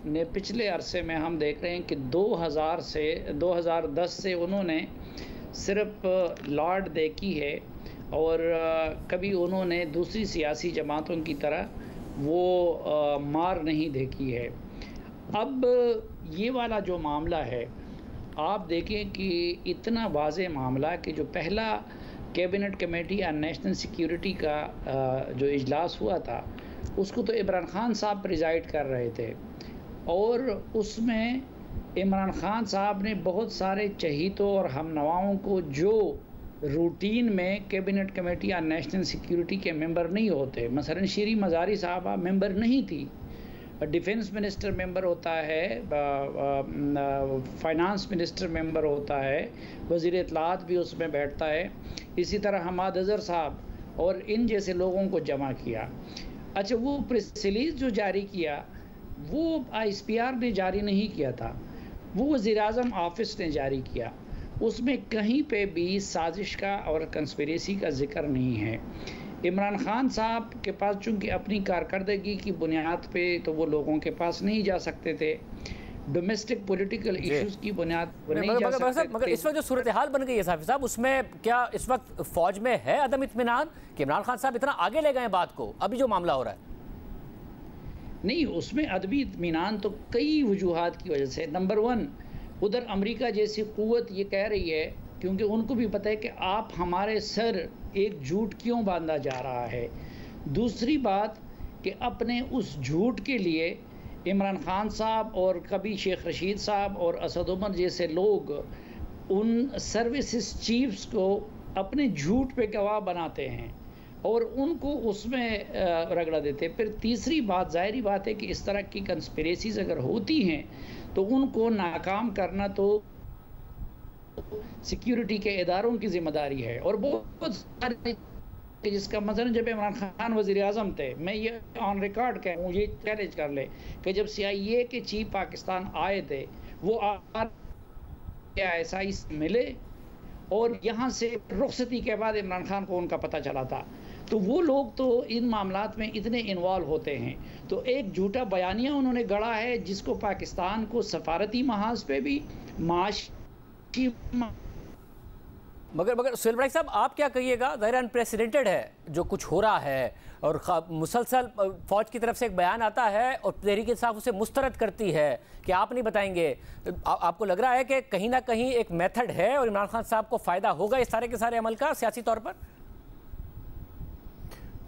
ने पिछले अरसे में हम देख रहे हैं कि 2010 से उन्होंने सिर्फ लाड देखी है और कभी उन्होंने दूसरी सियासी जमातों की तरह वो मार नहीं देखी है। अब ये वाला जो मामला है, आप देखें कि इतना वाज़े मामला कि जो पहला cabinet committee on national security का जो इजलास हुआ था, उसको तो इमरान खान साहब प्रिजाइड कर रहे थे और उसमें इमरान खान साहब ने बहुत सारे चहीतों और हमनवाओं को जो रूटीन में cabinet committee on national security के मेंबर नहीं होते, मसलन शीरी मज़ारी साहबा मेंबर नहीं थी, डिफेंस मिनिस्टर मेंबर होता है, फाइनेंस मिनिस्टर मेंबर होता है, वज़ीर इत्तलात भी उसमें बैठता है, इसी तरह हमाद अज़हर साहब और इन जैसे लोगों को जमा किया। अच्छा, वो प्रेस रिलीज़ जो जारी किया वो ISPR ने जारी नहीं किया था, वो वज़ीर-ए-आज़म ऑफिस ने जारी किया। उसमें कहीं पे भी साजिश का और कंस्पिरेसी का जिक्र नहीं है। इमरान खान साहब के पास चूँकि अपनी कारकर्दगी की बुनियाद पे तो वो लोगों के पास नहीं जा सकते थे, डोमेस्टिक पॉलिटिकल इश्यूज़ की बुनियाद पर नहीं जा सकते थे। मगर इस वक्त जो सूरत हाल बन गई है साफ़ी साहब, उसमें क्या इस वक्त फ़ौज में है अदम इत्मीनान कि इमरान खान साहब इतना आगे ले गए बात को? अभी जो मामला हो रहा है नहीं, उसमें अदबी इत्मीनान तो कई वजूहात की वजह से। नंबर 1, उधर अमेरिका जैसी क़ुव्वत ये कह रही है, क्योंकि उनको भी पता है कि आप हमारे सर एक झूठ क्यों बांधा जा रहा है। दूसरी बात कि अपने उस झूठ के लिए इमरान खान साहब और कभी शेख रशीद साहब और असद उमर जैसे लोग उन सर्विसेज चीफ्स को अपने झूठ पे गवाह बनाते हैं और उनको उसमें रगड़ा देते हैं। फिर तीसरी बात, ज़ाहिरी बात है कि इस तरह की कंस्पिरेसीज अगर होती हैं तो उनको नाकाम करना तो सिक्योरिटी के इदारों की जिम्मेदारी है। और बहुत सारे जिसका मसलन जब इमरान खान वज़ीर आज़म थे, मैं ये ऑन रिकॉर्ड कहूँ, ये चैलेंज कर ले कि जब CIA के चीफ पाकिस्तान आए थे वो ISI से मिले और यहाँ से रुखसती के बाद इमरान खान को उनका पता चला था। तो वो लोग तो इन मामलात में इतने इन्वॉल्व होते हैं। तो एक झूठा बयानिया उन्होंने गढ़ा है जिसको पाकिस्तान को सफारती महाज पे भी माशी मगर सुहेल मलिक साहब, आप क्या कहिएगा? ज़ाहिर अनप्रेसिडेंटेड है जो कुछ हो रहा है और मुसलसल फ़ौज की तरफ से एक बयान आता है और तहरीक इंसाफ उसे मुस्तरद करती है कि आप नहीं बताएंगे। आपको लग रहा है कि कहीं ना कहीं एक मेथड है और इमरान खान साहब को फ़ायदा होगा इस सारे के सारे अमल का सियासी तौर पर?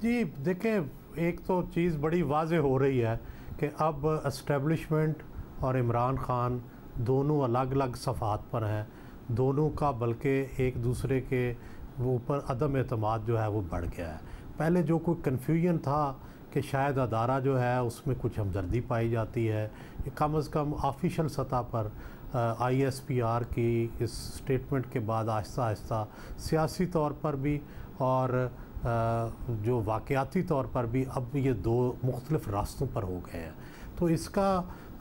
जी देखें, एक तो चीज़ बड़ी वाज़े हो रही है कि अब एस्टेब्लिशमेंट और इमरान खान दोनों अलग अलग सफ़ात पर हैं। दोनों का बल्कि एक दूसरे के ऊपर अदम एतमाद जो है वो बढ़ गया है। पहले जो कोई कन्फ्यूजन था कि शायद अदारा जो है उसमें कुछ हमदर्दी पाई जाती है, कम से कम ऑफिशियल सतह पर ISPR की इस स्टेटमेंट के बाद आहिस्ता आहिस्ता सियासी तौर पर भी और जो वाक़याती तौर पर भी अब ये दो मुख्तलिफ़ रास्तों पर हो गए हैं। तो इसका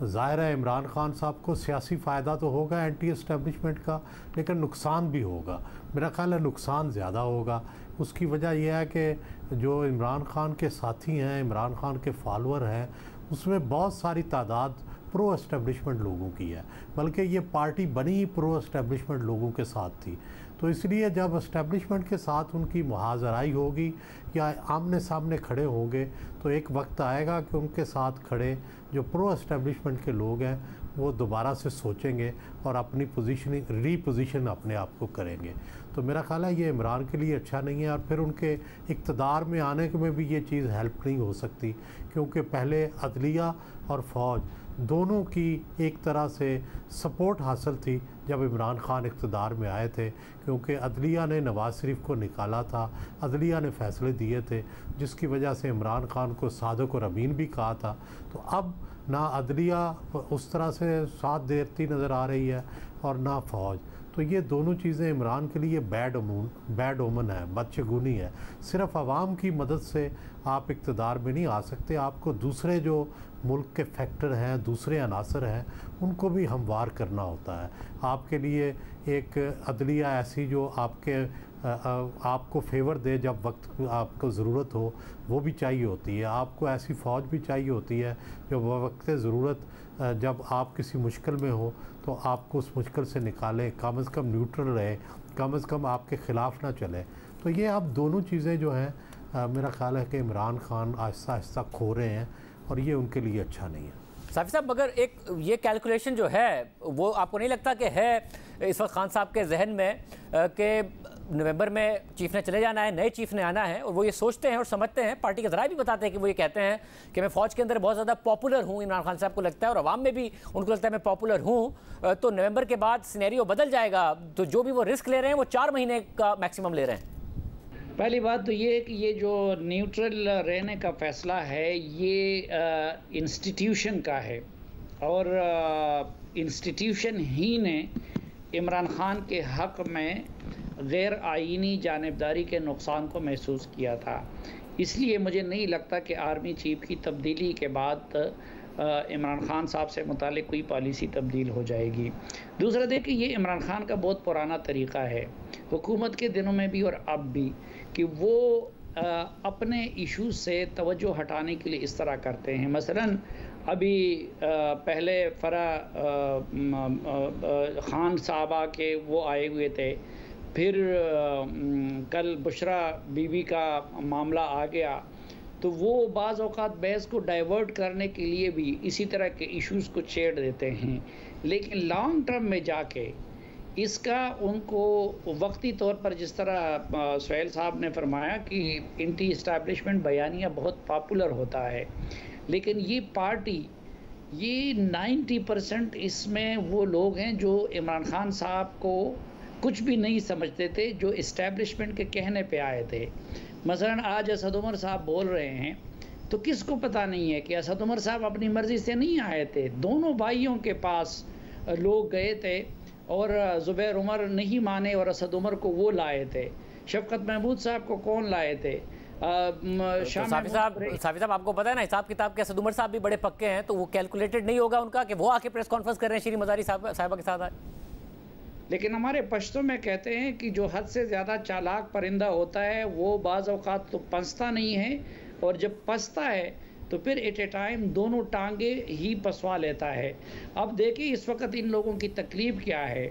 ज़ाहिर है इमरान खान साहब को सियासी फ़ायदा तो होगा एंटी एस्टेब्लिशमेंट का, लेकिन नुकसान भी होगा। मेरा ख़्याल है नुकसान ज़्यादा होगा। उसकी वजह यह है कि जो इमरान खान के साथी हैं, इमरान खान के फॉलोअर हैं, उसमें बहुत सारी तादाद प्रो एस्टेब्लिशमेंट लोगों की है, बल्कि ये पार्टी बनी ही प्रो एस्टेब्लिशमेंट लोगों के साथ थी। तो इसलिए जब एस्टेब्लिशमेंट के साथ उनकी मुहाज़राई होगी या आमने सामने खड़े होंगे तो एक वक्त आएगा कि उनके साथ खड़े जो प्रो एस्टेब्लिशमेंट के लोग हैं वो दोबारा से सोचेंगे और अपनी पोजीशनिंग रीपोजीशन अपने आप को करेंगे। तो मेरा ख़्याल है ये इमरान के लिए अच्छा नहीं है और फिर उनके इक़्तिदार में आने में भी ये चीज़ हेल्प नहीं हो सकती, क्योंकि पहले अदलिया और फ़ौज दोनों की एक तरह से सपोर्ट हासिल थी जब इमरान खान इक़्तिदार में आए थे, क्योंकि अदलिया ने नवाज़ शरीफ को निकाला था, अदलिया ने फ़ैसले दिए थे जिसकी वजह से इमरान खान को सादिक और अमीन भी कहा था। तो अब ना अदलिया उस तरह से साथ देती नज़र आ रही है और ना फ़ौज। तो ये दोनों चीज़ें इमरान के लिए बैड ओमन है, बदशगुनी है। सिर्फ आवाम की मदद से आप इक़्तिदार में नहीं आ सकते, आपको दूसरे जो मुल्क के फैक्टर हैं, दूसरे अनासर हैं, उनको भी हमवार करना होता है। आपके लिए एक अदलिया ऐसी जो आपको फेवर दे जब वक्त आपको ज़रूरत हो, वो भी चाहिए होती है। आपको ऐसी फ़ौज भी चाहिए होती है जो वक्त ज़रूरत जब आप किसी मुश्किल में हो तो आपको उस मुश्किल से निकालें, कम से कम न्यूट्रल रहे, कम से कम आपके ख़िलाफ़ ना चले। तो ये अब दोनों चीज़ें जो हैं मेरा ख़्याल है कि इमरान खान आहिस्ता आहिस्ता खो रहे हैं और ये उनके लिए अच्छा नहीं है। साफ़ी साहब, मगर एक ये कैलकुलेशन जो है वो आपको नहीं लगता कि है इस वक्त खान साहब के जहन में कि नवंबर में चीफ ने चले जाना है, नए चीफ ने आना है, और वो ये सोचते हैं और समझते हैं, पार्टी के ज़राए भी बताते हैं कि वो ये कहते हैं कि मैं फ़ौज के अंदर बहुत ज़्यादा पॉपुलर हूँ, इमरान खान साहब को लगता है और अवाम में भी उनको लगता है मैं पॉपुलर हूँ, तो नवंबर के बाद सिनेरियो बदल जाएगा। तो जो भी वो रिस्क ले रहे हैं वो 4 महीने का मैक्सिमम ले रहे हैं। पहली बात तो ये है कि ये जो न्यूट्रल रहने का फ़ैसला है ये इंस्टीट्यूशन का है और इंस्टीट्यूशन ही ने इमरान खान के हक़ में गैर आइनी जानिबदारी के नुकसान को महसूस किया था। इसलिए मुझे नहीं लगता कि आर्मी चीफ की तब्दीली के बाद इमरान खान साहब से मुतालिक कोई पॉलिसी तब्दील हो जाएगी। दूसरा देखिए, ये इमरान खान का बहुत पुराना तरीक़ा है हुकूमत के दिनों में भी और अब भी कि वो अपने इशूज़ से तवज्जो हटाने के लिए इस तरह करते हैं। मसलन अभी पहले खान साहबा के वो आए हुए थे, फिर कल बुशरा बीबी का मामला आ गया, तो वो बाज़ औक़ात बहस को डाइवर्ट करने के लिए भी इसी तरह के इश्यूज़ को छेड़ देते हैं, लेकिन लॉन्ग टर्म में जाके इसका उनको वक्ती तौर पर, जिस तरह सुहेल साहब ने फरमाया कि एंटी इस्टेब्लिशमेंट बयानिया बहुत पॉपुलर होता है, लेकिन ये पार्टी ये 90% इसमें वो लोग हैं जो इमरान खान साहब को कुछ भी नहीं समझते थे, जो इस्टेब्लिशमेंट के कहने पे आए थे। मसलन आज असद उमर साहब बोल रहे हैं तो किसको पता नहीं है कि असद उमर साहब अपनी मर्ज़ी से नहीं आए थे, दोनों भाइयों के पास लोग गए थे और ज़ुबैर उमर नहीं माने और असद उमर को वो लाए थे। शफकत महमूद साहब को कौन लाए थे? साफी साहब आपको पता है ना, हिसाब किताब के असद उमर साहब भी बड़े पक्के हैं, तो वो कैलकुलेटेड नहीं होगा उनका कि वो आके प्रेस कॉन्फ्रेंस कर रहे हैं शीरी मज़ारी साहिबा के साथ आए। लेकिन हमारे पश्तो में कहते हैं कि जो हद से ज़्यादा चालाक परिंदा होता है वो बाज़ औक़ात तो पसता नहीं है, और जब पसता है तो फिर एट ए टाइम दोनों टांगे ही पसवा लेता है। अब देखिए इस वक्त इन लोगों की तकलीफ़ क्या है।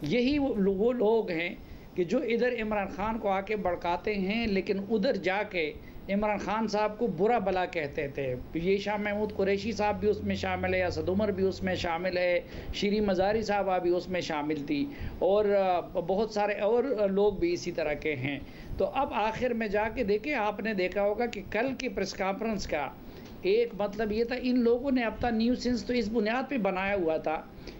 यही वो लोग हैं कि जो इधर इमरान खान को आके भड़काते हैं, लेकिन उधर जाके इमरान खान साहब को बुरा भला कहते थे। ये शाह महमूद कुरैशी साहब भी उसमें शामिल है, असद उमर भी उसमें शामिल है, शीरी मज़ारी साहब भी उसमें शामिल थी, और बहुत सारे और लोग भी इसी तरह के हैं। तो अब आखिर में जाके देखें, आपने देखा होगा कि कल की प्रेस कॉन्फ्रेंस का एक मतलब ये था, इन लोगों ने अपना न्यूसेंस तो इस बुनियाद पे बनाया हुआ था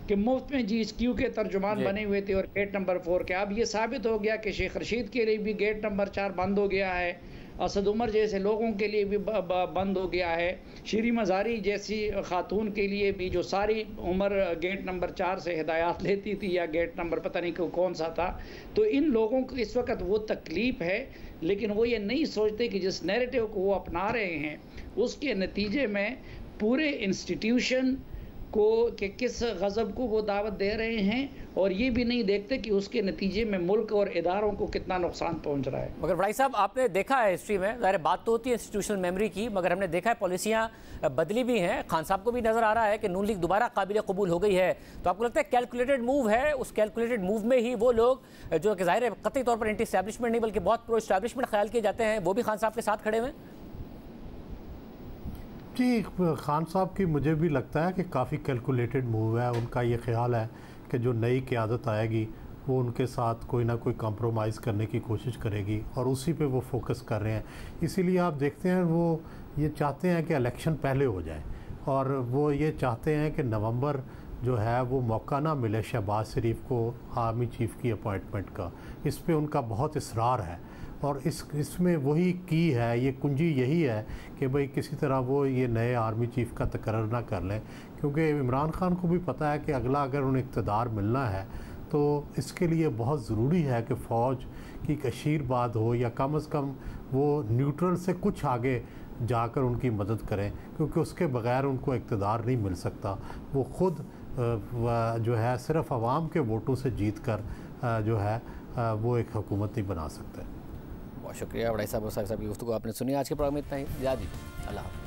कि मुफ्त में GSQ के तर्जुमान बने हुए थे और गेट नंबर 4 के। अब ये साबित हो गया कि शेख रशीद के लिए भी गेट नंबर 4 बंद हो गया है, असद उमर जैसे लोगों के लिए भी बंद हो गया है, शीरी मज़ारी जैसी खातून के लिए भी, जो सारी उम्र गेट नंबर 4 से हिदायत लेती थी, या गेट नंबर पता नहीं कौन सा था। तो इन लोगों को इस वक्त वो तकलीफ़ है, लेकिन वो ये नहीं सोचते कि जिस नैरेटिव को वो अपना रहे हैं उसके नतीजे में पूरे इंस्टीट्यूशन को कि किस गज़ब को वो दावत दे रहे हैं, और ये भी नहीं देखते कि उसके नतीजे में मुल्क और इदारों को कितना नुकसान पहुंच रहा है। मगर भाई साहब आपने देखा है हिस्ट्री में, ज़ाहिर बात तो होती है इंस्टीट्यूशनल मेमोरी की, मगर हमने देखा है पॉलिसियाँ बदली भी हैं। खान साहब को भी नज़र आ रहा है कि नून लीग दोबारा काबिल कबूल हो गई है, तो आपको लगता है कैलकुलेटेड मूव है? उस कैलकुलेटेड मूव में ही वो लोग जो कि ज़ाहिर है कतई तौर पर एंटी इस्टेब्लिशमेंट नहीं बल्कि बहुत प्रो इस्टेब्लिशमेंट ख्याल किए जाते हैं, वो भी खान साहब के साथ खड़े हुए? जी, खान साहब की मुझे भी लगता है कि काफ़ी कैलकुलेटेड मूव है। उनका ये ख्याल है कि जो नई क़यादत आएगी वो उनके साथ कोई ना कोई कंप्रोमाइज़ करने की कोशिश करेगी, और उसी पे वो फोकस कर रहे हैं। इसीलिए आप देखते हैं वो ये चाहते हैं कि इलेक्शन पहले हो जाए, और वो ये चाहते हैं कि नवंबर जो है वो मौका ना मिले शहबाज शरीफ को आर्मी चीफ़ की अपॉइंटमेंट का। इस पे उनका बहुत इसरार है, और इसमें वही की है, ये कुंजी यही है कि भाई किसी तरह वो ये नए आर्मी चीफ़ का तकर्रर ना कर लें, क्योंकि इमरान खान को भी पता है कि अगला अगर उन्हें इक़्तिदार मिलना है तो इसके लिए बहुत ज़रूरी है कि फ़ौज की कशीरबाद हो, या कम से कम वो न्यूट्रल से कुछ आगे जाकर उनकी मदद करें, क्योंकि उसके बग़ैर उनको इक़्तिदार नहीं मिल सकता। वो ख़ुद जो है सिर्फ़ आवाम के वोटों से जीत कर जो है वो एक हुकूमत नहीं बना सकते। बहुत शुक्रिया बड़ाई साहब की गुफ्तगू आपने सुनी। आज के प्रोग्राम में इतना ही। जी, अल्लाह।